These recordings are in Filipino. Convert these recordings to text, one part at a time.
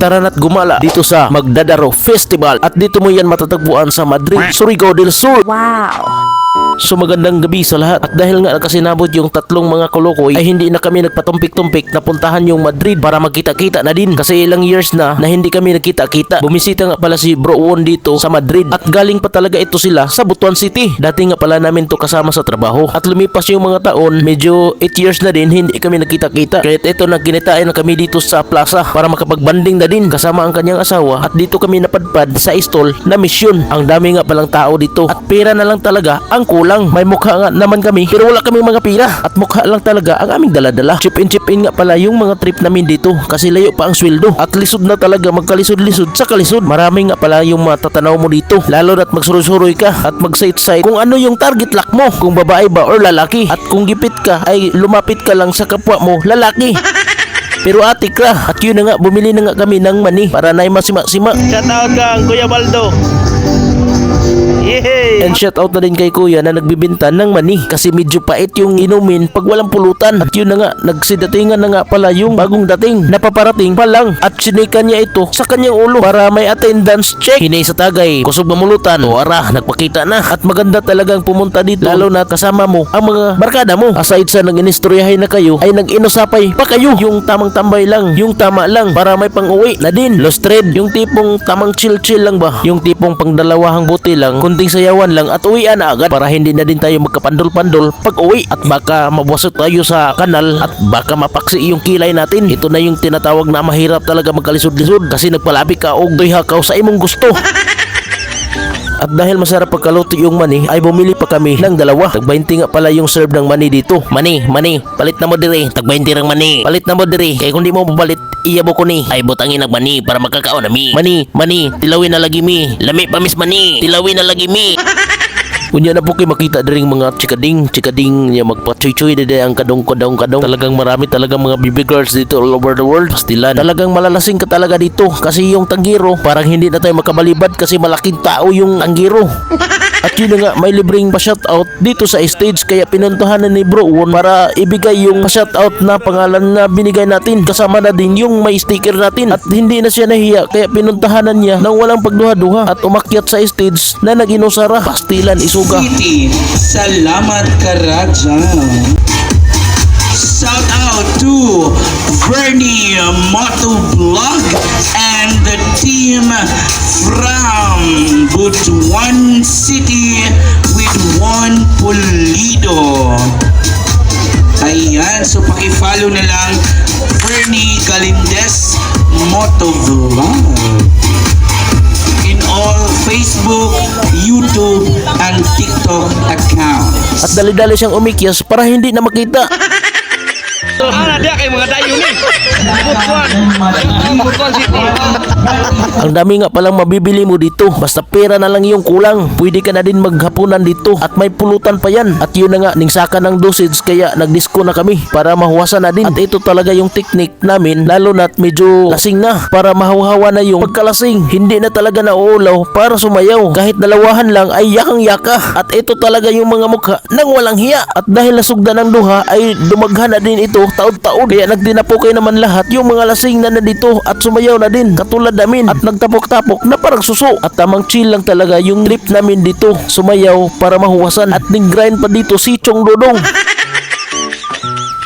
tara na't gumala dito sa Magdadaro Festival at dito mo yan matatagpuan sa Madrid, Surigao del Sur. Wow! So magandang gabi sa lahat. At dahil nga nakasinabot yung tatlong mga kolokoy ay hindi na kami nagpatumpik-tumpik na puntahan yung Madrid para magkita-kita na din. Kasi ilang years na hindi kami nagkita-kita. Bumisita nga pala si Bro Won dito sa Madrid. At galing pa talaga ito sila sa Butuan City. Dati nga pala namin to kasama sa trabaho. At lumipas yung mga taon, medyo 8 years na din hindi kami nagkita-kita. Kaya ito nagkinitain na kami dito sa plaza para makapagbanding na din kasama ang kanyang asawa. At dito kami napadpad sa stall na misyon. Ang dami nga palang tao dito. At pera na lang talaga ang kulang. May mukha nga naman kami pero wala kaming mga pira at mukha lang talaga ang aming daladala. Chip in nga pala yung mga trip namin dito kasi layo pa ang sweldo at lisod na talaga magkalisod-lisod sa kalisod. Marami nga pala yung matatanaw mo dito lalo na't magsuroy-suroy ka at mag-sight-sight kung ano yung target lock mo, kung babae ba or lalaki, at kung gipit ka ay lumapit ka lang sa kapwa mo lalaki. Pero atik ka at yun na nga, bumili na nga kami ng mani para na masima-sima. Shout out kang Kuya Baldo. Yay! And shout out na din kay Kuya na nagbibinta ng mani kasi medyo pait yung inumin pag walang pulutan. At yun na nga, nagsidatingan na nga pala yung bagong dating napaparating pa lang at sinika niya ito sa kanyang ulo para may attendance check. Hinay sa tagay, kusog mamulutan, o ara, nagpakita na. At maganda talagang pumunta dito lalo na kasama mo ang mga barkada mo. Aside sa nag-inistoryahay na kayo ay nag-inusapay pa kayo. Yung tamang tambay lang, yung tama lang para may pang-uwi na din. Lost thread, yung tipong tamang chill-chill lang ba? Yung tipong pangdalawahang buti lang, kunting sayawan lang at uwian na agad para hindi na din tayo magkapandol-pandol pag uwi at baka mabwasot tayo sa kanal at baka mapaksi yung kilay natin. Ito na yung tinatawag na mahirap talaga magkalisod-lisod kasi nagpalabi ka og doy hakaw sa imong gusto. At dahil masarap pagkaluto yung mani ay bumili pa kami ng dalawa. Tag-20 nga pala yung serve ng mani dito. Mani, palit na mo dire. Tag-20 rang mani. Palit na mo dire. Kaya kung di mo mapalit, iyabo ko ni. Ay butangin ng mani para magkakaon na mi. Mani, tilawin na lagi mi. Lami pa mis mani. Tilawin na lagi mi. Unya na po kayo makita diring mga chikading niya magpa-chuy-chuy dede ang kadong. Talagang marami talagang mga baby girls dito all over the world. Pastilan. Talagang malalasing ka talaga dito kasi yung tanggiro parang hindi na tayo makabalibad kasi malaking tao yung tanggiro. At yun na nga, may libreng pa-shoutout dito sa stage kaya pinuntahan na ni Bro Won para ibigay yung pa-shoutout na pangalan na binigay natin. Kasama na din yung may sticker natin at hindi na siya nahiya kaya pinuntahanan niya nang walang pagduha-duha at umakyat sa stage na nag-inusara. Pastilan, isuga. City, salamat Karaja. Shout out to Bernie Motovlog and the team from Butuan City with Juan Pulido. Ayan, so paki-follow na lang Bernie Galindes Motovlog in all Facebook, YouTube, and TikTok accounts. At dali-dali siyang umikyas para hindi na makita. Dia kayak mga dayo ni. Butuan City. Ang dami nga palang mabibili mo dito. Basta pera na lang yung kulang. Pwede ka na din maghapunan dito at may pulutan pa yan. At yun na nga, ningsaka ng dosage kaya nagdisko na kami para mahuwasan na din. At ito talaga yung technique namin lalo na't medyo lasing na para mahuhawa na yung pagkalasing. Hindi na talaga nauulaw para sumayaw. Kahit dalawahan lang ay yakang-yaka. At ito talaga yung mga mukha nang walang hiya. At dahil nasugda ng duha ay dumaghan na din ito taod-taod. Kaya nagdinapokay naman lahat yung mga lasing na dito at sumayaw na din katulad namin at nagtapok-tapok na parang suso. At tamang chill lang talaga yung trip namin dito. Sumayaw para mahuwasan at nag-grind pa dito si Chong Dodong.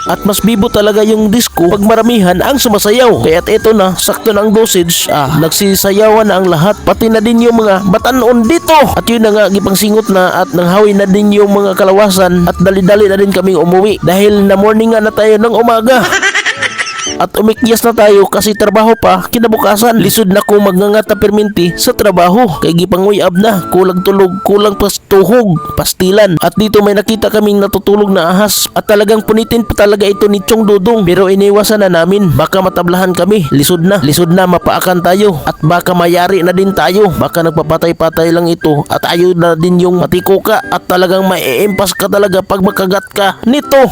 At mas bibo talaga yung disco pag maramihan ang sumasayaw. Kaya't ito na, sakto na ang dosage. Nagsisayawan na ang lahat. Pati na din yung mga batanon dito. At yun na nga, gipangsingot na at nanghawi na din yung mga kalawasan. At dali-dali na din kaming umuwi. Dahil na morning nga na tayo ng umaga. At umikyas na tayo kasi trabaho pa kinabukasan. Lisod na ko magngangata perminti sa trabaho kay gipanguyab na, kulang tulog, kulang pastuhog, pastilan. At dito may nakita kaming natutulog na ahas at talagang punitin pa talaga ito ni Chong Dodong pero iniwasan na namin baka matablahan kami. Lisod na mapaakan tayo at baka mayari na din tayo. Baka nagpapatay-patay lang ito at ayaw na din yung matiko ka at talagang mai-empas ka talaga pag makagat ka nito.